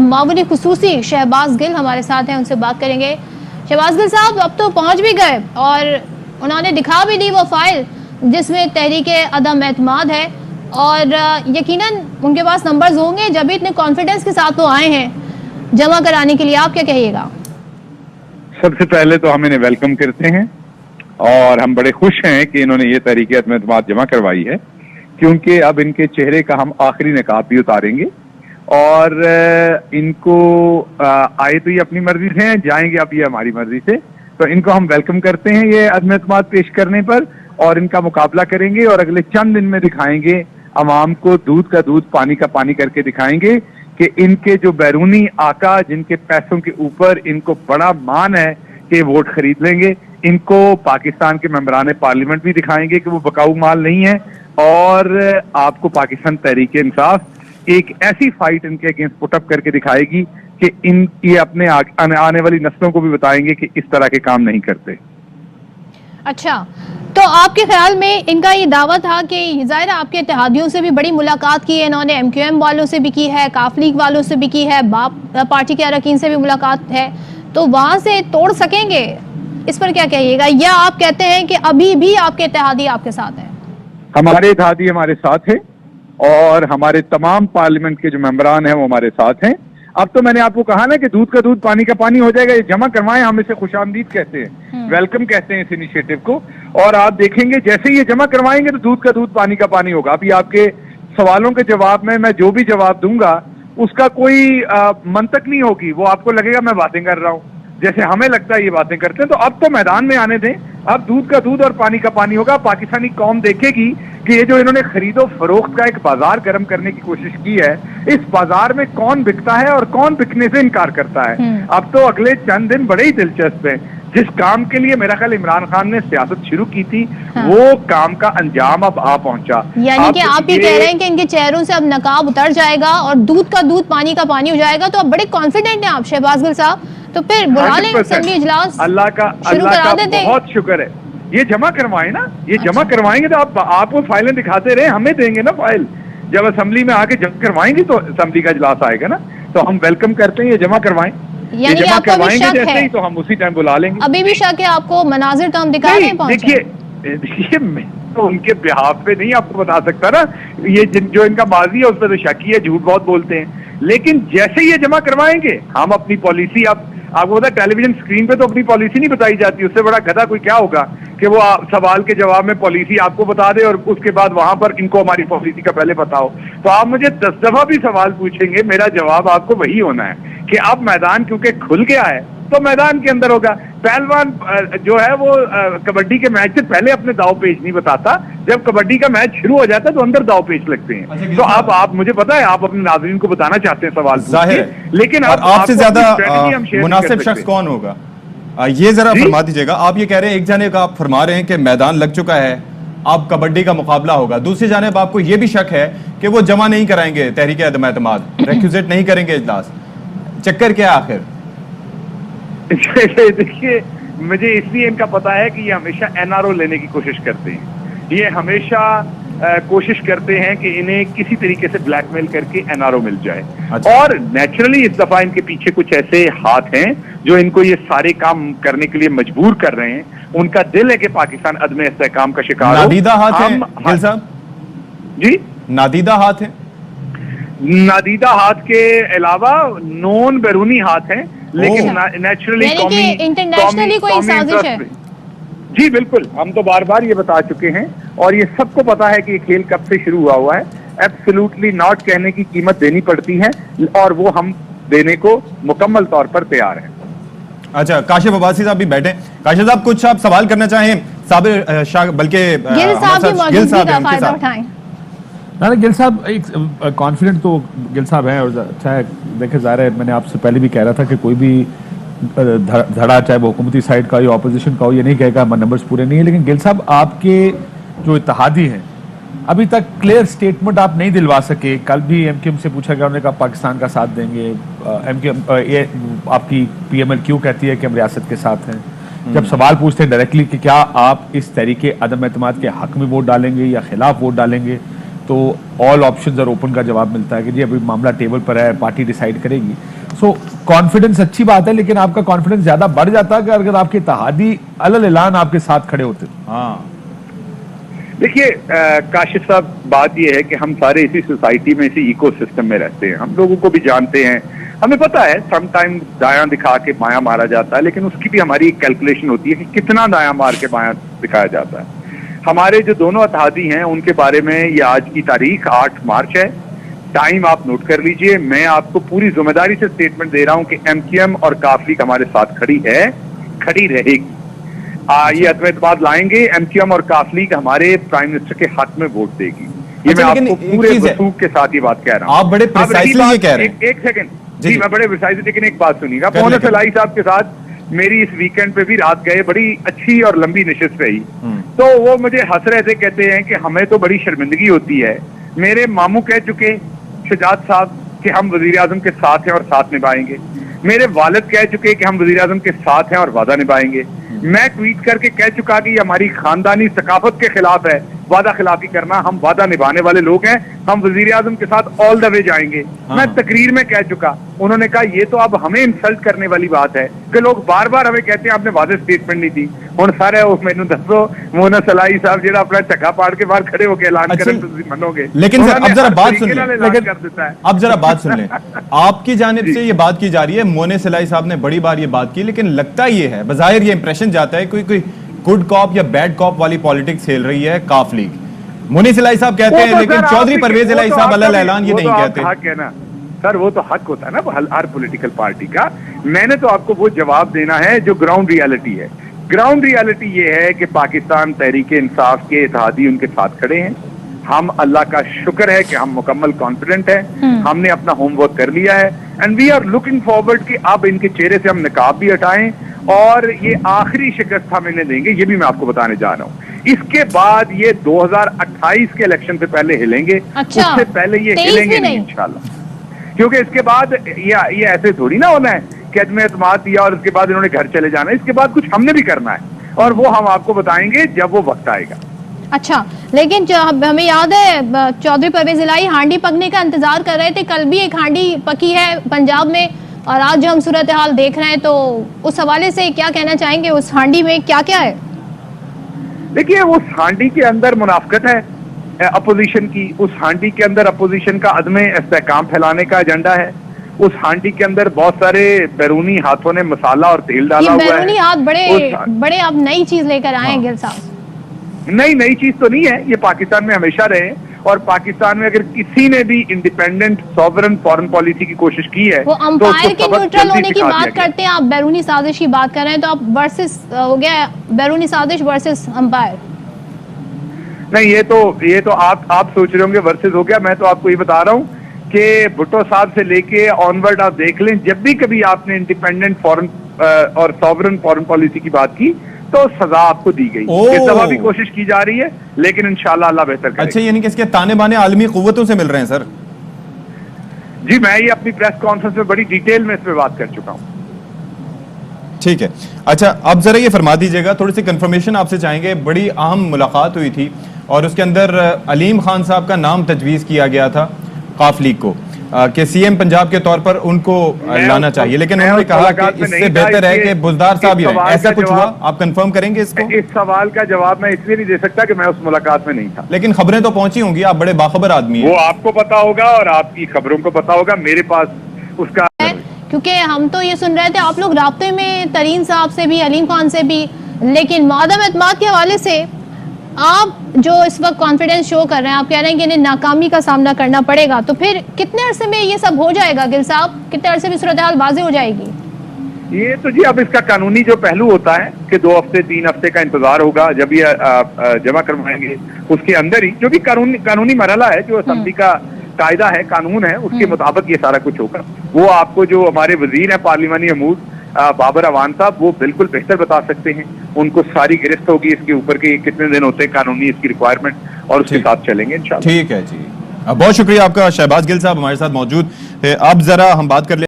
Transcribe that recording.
मामूली खुसूसी शहबाज गिल हमारे साथ हैं, उनसे बात करेंगे। शहबाज गिल साहब अब तो पहुंच भी गए और उन्होंने दिखा भी दी वो फाइल जिसमें तहरीके अदम एतमाद है, और यकीनन उनके पास नंबर्स होंगे जब भी इतने कॉन्फिडेंस के साथ वो आए हैं जमा कराने के लिए। आप क्या कहिएगा? सबसे पहले तो हम इन्हें वेलकम करते हैं और हम बड़े खुश हैं कि इन्होंने ये तहरीके अदम एतमाद जमा करवाई है, क्योंकि अब इनके चेहरे का हम आखिरी नकाब भी उतारेंगे और इनको आए तो ये अपनी मर्जी से हैं, जाएंगे अब ये हमारी मर्जी से। तो इनको हम वेलकम करते हैं ये अदम एतमाद पेश करने पर, और इनका मुकाबला करेंगे और अगले चंद दिन में दिखाएंगे अवाम को, दूध का दूध पानी का पानी करके दिखाएंगे कि इनके जो बैरूनी आका जिनके पैसों के ऊपर इनको बड़ा मान है कि वोट खरीद लेंगे, इनको पाकिस्तान के मेंबरान पार्लियामेंट भी दिखाएंगे कि वो बकाऊ माल नहीं है। और आपको पाकिस्तान तहरीक इंसाफ एक ऐसी फाइट इनके अगेंस्ट पुटअप करके दिखाएगी कि ये अपने आने वाली नस्लों को भी बताएंगे कि इस तरह के काम नहीं करते। अच्छा, तो आपके ख्याल में इनका ये दावा था कि ज़ाहिर आपके इत्तेहादियों से भी बड़ी मुलाकात की है इन्होंने, MQM वालों से भी की है, काफ लीग वालों से भी की है, बाप पार्टी के अरकान से भी मुलाकात है, तो वहां से तोड़ सकेंगे? इस पर क्या कहिएगा? या आप कहते हैं कि अभी भी आपके इत्तेहादी आपके साथ हैं? हमारे इत्तेहादी हमारे साथ है और हमारे तमाम पार्लियामेंट के जो मेंबरान हैं वो हमारे साथ हैं। अब तो मैंने आपको कहा ना कि दूध का दूध पानी का पानी हो जाएगा। ये जमा करवाएं, हम इसे खुशामदीद कहते हैं, वेलकम कहते हैं इस इनिशिएटिव को। और आप देखेंगे जैसे ही ये जमा करवाएंगे तो दूध का दूध पानी का पानी होगा। अभी आपके सवालों के जवाब में मैं जो भी जवाब दूंगा उसका कोई मंतक नहीं होगी, वो आपको लगेगा मैं बातें कर रहा हूँ, जैसे हमें लगता है ये बातें करते हैं। तो अब तो मैदान में आने दें, अब दूध का दूध और पानी का पानी होगा। पाकिस्तानी कौम देखेगी कि ये जो इन्होंने खरीदो फरोख्त का एक बाजार गर्म करने की कोशिश की है, इस बाजार में कौन बिकता है और कौन बिकने से इनकार करता है। अब तो अगले चंद दिन बड़े ही दिलचस्प हैं। जिस काम के लिए मेरा ख्याल इमरान खान ने सियासत शुरू की थी, वो काम का अंजाम अब आ पहुंचा। यानी कि आप ये कह रहे हैं कि इनके चेहरों से अब नकाब उतर जाएगा और दूध का दूध पानी का पानी हो जाएगा। तो अब बड़े कॉन्फिडेंट हैं आप शहबाज गिल साहब, तो फिर बुला लें असेंबली इजलास, अल्लाह का बहुत शुक्र है। ये जमा करवाएं ना, ये जमा करवाएंगे तो आपको फाइलें दिखाते रहे, हमें देंगे ना फाइल। जब असेंबली में आके जमा करवाएंगे तो असेंबली का इजलास आएगा ना, तो हम वेलकम करते हैं। ये जमा करवाएं, ये जमा करवाएंगे जैसे ही तो हम उसी टाइम बुला लेंगे। अभी भी शक है आपको? मनाजिर तो हम दिखा रहे हैं। देखिए मैं तो उनके बिहाफ पे नहीं आपको बता सकता ना, ये जो इनका माजी है उस पर तो शक ही है, झूठ बहुत बोलते हैं। लेकिन जैसे ही ये जमा करवाएंगे हम अपनी पॉलिसी, आपको पता है टेलीविजन स्क्रीन पे तो अपनी पॉलिसी नहीं बताई जाती, उससे बड़ा गधा कोई क्या होगा कि वो सवाल के जवाब में पॉलिसी आपको बता दे और उसके बाद वहां पर इनको हमारी पॉलिसी का पहले पता हो। तो आप मुझे 10 दफा भी सवाल पूछेंगे, मेरा जवाब आपको वही होना है कि अब मैदान क्योंकि खुल गया है तो मैदान के अंदर होगा। पहलवान जो है वो कबड्डी के मैच से पहले अपने दाव पेच नहीं बताता, जब कबड्डी का मैच शुरू हो जाता है तो अंदर दाव पेच लगते हैं। अच्छा, तो आप मुझे पता है आप अपने नाज़रीन को बताना चाहते हैं सवाल, लेकिन आपसे ज्यादा मुनासिब शख्स कौन होगा ये जरा फरमा दीजिएगा। आप ये कह रहे हैं, एक जाने का आप फरमा रहे हैं कि मैदान लग चुका है, अब कबड्डी का मुकाबला होगा, दूसरी जानिब आपको ये भी शक है कि वो जमा नहीं कराएंगे तहरीक अदम एतमाद, रेक्यूजेट नहीं करेंगे इजलास। चक्कर क्या आखिर? देखिए मुझे इसलिए इनका पता है कि ये हमेशा NRO लेने की कोशिश करते हैं। ये हमेशा कोशिश करते हैं कि इन्हें किसी तरीके से ब्लैकमेल करके NRO मिल जाए। अच्छा। और नेचुरली इस दफा इनके पीछे कुछ ऐसे हाथ हैं जो इनको ये सारे काम करने के लिए मजबूर कर रहे हैं। उनका दिल है कि पाकिस्तान अदम इस्तेहकाम का शिकार हो। नादीदा हाथ है गिल साहब जी, नादीदा हाथ है। नादीदा हाथ के अलावा नॉन बैरूनी हाथ हैं, लेकिन नेचुरली इंटरनेशनली कोई साजिश है। जी बिल्कुल, हम तो बार बार ये बता चुके हैं और ये सबको पता है कि ये खेल कब से शुरू हुआ है। एब्सोल्युटली नॉट कहने की कीमत देनी पड़ती है और वो हम देने को मुकम्मल तौर पर तैयार हैं। अच्छा, काशिफ अब्बासी साहब भी बैठे। काशिफ साहब कुछ आप सवाल करना चाहें साबिर शाह, बल्कि गिल साहब गिल साहब एक कॉन्फिडेंट तो गिल साहब हैं और अच्छा है। देखे ज़ाहिर है, मैंने आपसे पहले भी कह रहा था कि कोई भी धड़ा चाहे वो हुकूमती साइड का या ऑपोजिशन का हो, ये नहीं कहेगा हमारे नंबर्स पूरे नहीं है। लेकिन गिल साहब आपके जो इत्तेहादी हैं अभी तक क्लियर स्टेटमेंट आप नहीं दिलवा सके। कल भी MQM से पूछा गया, उन्होंने कहा पाकिस्तान का साथ देंगे। MQM ये आपकी PMLQ कहती है कि हम रियासत के साथ हैं। जब सवाल पूछते हैं डायरेक्टली कि क्या आप इस तरीके अदम एतमाद के हक में वोट डालेंगे या खिलाफ वोट डालेंगे, तो ऑल ऑप्शंस आर ओपन का जवाब मिलता है कि जी अभी मामला टेबल पर है, पार्टी डिसाइड करेगी। सो कॉन्फिडेंस अच्छी बात है, लेकिन आपका कॉन्फिडेंस ज्यादा बढ़ जाता है अगर आपके इत्तेहादी अलल ऐलान आपके साथ खड़े होते। हाँ देखिए काशिफ साहब, बात यह है कि हम सारे इसी सोसाइटी में, इसी इकोसिस्टम में रहते हैं। हम लोगों को भी जानते हैं, हमें पता है समटाइम दायां दिखा के बायां मारा जाता है, लेकिन उसकी भी हमारी एक कैलकुलेशन होती है कि कितना दायां मार के बायां दिखाया जाता है। हमारे जो दोनों इत्तेहादी हैं उनके बारे में ये आज की तारीख 8 मार्च है। टाइम आप नोट कर लीजिए। मैं आपको पूरी जिम्मेदारी से स्टेटमेंट दे रहा हूं कि एमक्यूएम और काफ लीग हमारे साथ खड़ी है, खड़ी रहेगी। ये अदम एतमाद लाएंगे। एमक्यूएम और काफ लीग हमारे प्राइम मिनिस्टर के हक में वोट देगी। ये अच्छा, मैं लेकिन आपको एक पूरे चीज है, वसूख के साथ ये बात कह रहा हूं। आप बड़े अब रही प्रिसाइसली ये बात- कह रहे हैं। एक सेकंड जी, जी, जी। मैं बड़े प्रिसाइसली, लेकिन एक बात सुनिएगा। कर मोहन लेते हैं। सलाई साहब के साथ मेरी इस वीकेंड पे भी रात गए, बड़ी अच्छी और लंबी नशिस्त रही। तो वो मुझे हंस रहे थे, कहते हैं कि हमें तो बड़ी शर्मिंदगी होती है। मेरे मामू कह चुके शुजात साहब कि हम वजीर आजम के साथ हैं और साथ निभाएंगे। मेरे वालिद कह चुके कि हम वजीर आजम के साथ हैं और वादा निभाएंगे। मैं ट्वीट करके कह चुका कि ये हमारी खानदानी सकाफत के खिलाफ है वादा खिलाफी करना। हम वादा निभाने वाले लोग हैं, हम वजीर आजम के साथ ऑल द वे जाएंगे। मैं तकरीर में कह चुका। उन्होंने कहा ये तो अब हमें इंसल्ट करने वाली बात है कि लोग बार बार हमें कहते हैं आपने वादे स्टेटमेंट नहीं दी। हुण सारे मैनू दसो, मोहन सलाई साहब जेड़ा अपना चक्का पाड़ के बाहर खड़े होकर ऐलान अच्छा, करें तो तुसीं मनोगे। लेकिन सर, उन्होंने अब जरा हर बात तरीके सुन लें। नाल ऐलान लेकिन कर देता है। अब जरा बात सुन लें। आपकी जानिब से ये बात की जा रही है, मोने सिलाई साहब ने बड़ी बार ये बात की, लेकिन लगता ये है, बज़ाहिर ये इंप्रेशन जाता है कोई गुड कॉप या बैड कॉप वाली पॉलिटिक्स खेल रही है काफ लीग। मोनी सिलाई साहब कहते हैं, लेकिन चौधरी परवेज इलाही साहब अलग ऐलान ये नहीं कहते। हक है ना सर, वो तो हक होता है ना हर पॉलिटिकल पार्टी का। मैंने तो आपको वो जवाब देना है जो ग्राउंड रियलिटी है। ग्राउंड रियलिटी ये है कि पाकिस्तान तहरीक इंसाफ के इत्तेहादी उनके साथ खड़े हैं। हम अल्लाह का शुक्र है कि हम मुकम्मल कॉन्फिडेंट हैं। हमने अपना होमवर्क कर लिया है and we are looking forward कि अब इनके चेहरे से हम निकाब भी हटाएं और ये आखिरी शिकस्त हम इन्हें देंगे। ये भी मैं आपको बताने जा रहा हूँ। इसके बाद ये 2028 के इलेक्शन से पहले हिलेंगे। अच्छा, उससे पहले ये 23 हिलेंगे भी नहीं नहीं। इंशाल्लाह, क्योंकि इसके बाद ये ऐसे थोड़ी ना होना है कि अदम एतमाद दिया और उसके बाद इन्होंने घर चले जाना है। इसके बाद कुछ हमने भी करना है और वो हम आपको बताएंगे जब वो वक्त आएगा। अच्छा, लेकिन हमें याद है चौधरी परवेज इलाही हांडी पकने का इंतजार कर रहे थे। कल भी एक हांडी पकी है पंजाब में और आज जो हम सूरत हाल देख रहे हैं, तो उस हवाले से क्या कहना चाहेंगे? उस हांडी में क्या क्या है? देखिए, उस हांडी के अंदर मुनाफकत है अपोजिशन की। उस हांडी के अंदर अपोजिशन का अदम इस्तेहकाम फैलाने का एजेंडा है। उस हांडी के अंदर बहुत सारे बैरूनी हाथों ने मसाला और तेल डाला हुआ है। बैरूनी हाथ बड़े आप नई चीज लेकर आए हैं गिल साहब। नई चीज तो नहीं है, ये पाकिस्तान में हमेशा रहे और पाकिस्तान में अगर किसी ने भी इंडिपेंडेंट सॉवरन फॉरेन पॉलिसी की कोशिश की है वो तो अंपायर के सबक न्यूट्रल जल्दी होने की सिखा बात दिया गया। करते हैं, आप बैरूनी साजिश की बात कर रहे हैं, तो आप वर्सेस हो गया बैरूनी साजिश वर्सेस अंपायर। नहीं, ये तो आप सोच रहे होंगे वर्सेस हो गया। मैं तो आपको ये बता रहा हूँ कि भुट्टो साहब से लेके ऑनवर्ड आप देख लें, जब भी कभी आपने इंडिपेंडेंट फॉरेन और सॉवरन फॉरेन पॉलिसी की बात की तो सजा आपको दी गई। इस दफा भी कोशिश की जा रही है, लेकिन इंशाल्लाह अल्लाह बेहतर करेगा। अच्छा, यानी कि इसके ताने बाने आलमी कुव्वतों से मिल रहे हैं सर? जी, मैं ये अपनी प्रेस कॉन्फ्रेंस में बड़ी डिटेल में इस पे बात कर चुका हूँ। ठीक है। अच्छा, अब जरा ये फरमा दीजिएगा, थोड़ी सी कंफर्मेशन आपसे चाहेंगे। बड़ी अहम मुलाकात हुई थी और उसके अंदर अलीम खान साहब का नाम तजवीज़ किया गया था काफ लीग को कि सीएम पंजाब के तौर पर उनको लाना चाहिए, लेकिन उन्होंने कहा कि इससे बेहतर है कि बुजदार साहब ही रहें। ऐसा कुछ हुआ? आप कंफर्म करेंगे इसको? इस सवाल का जवाब मैं इसलिए नहीं दे सकता कि मैं उस मुलाकात में नहीं था। लेकिन खबरें तो पहुंची होंगी, आप बड़े बाखबर आदमी हैं। वो आपको पता होगा और आपकी खबरों को पता होगा, मेरे पास उसका। क्योंकि हम तो ये सुन रहे थे आप लोग राब्ते में तरीन साहब से भी, अलीम खान से भी, लेकिन मादम एतमाद के हवाले से आप जो इस वक्त कॉन्फिडेंस शो कर रहे हैं, आप कह रहे हैं कि इन्हें नाकामी का सामना करना पड़ेगा, तो फिर कितने अरसे में ये सब हो जाएगा गिल साहब? कितने अरसे में सूरत हाल वाज़ेह हो जाएगी? ये तो जी अब इसका कानूनी जो पहलू होता है कि 2 हफ्ते 3 हफ्ते का इंतजार होगा। जब ये जमा करवाएंगे उसके अंदर ही जो भी कानूनी मरहला है, जो असेंबली का कायदा है, कानून है, उसके मुताबिक ये सारा कुछ होगा। वो आपको जो हमारे वजीर हैं पार्लिमानी अमूर बाबर अवान साहब, वो बिल्कुल बेहतर बता सकते हैं। उनको सारी गिरफ्त होगी इसके ऊपर के कितने दिन होते हैं कानूनी इसकी रिक्वायरमेंट, और उसके साथ चलेंगे इंशाल्लाह। ठीक है जी, बहुत शुक्रिया आपका। शहबाज गिल साहब हमारे साथ मौजूद है। अब जरा हम बात कर ले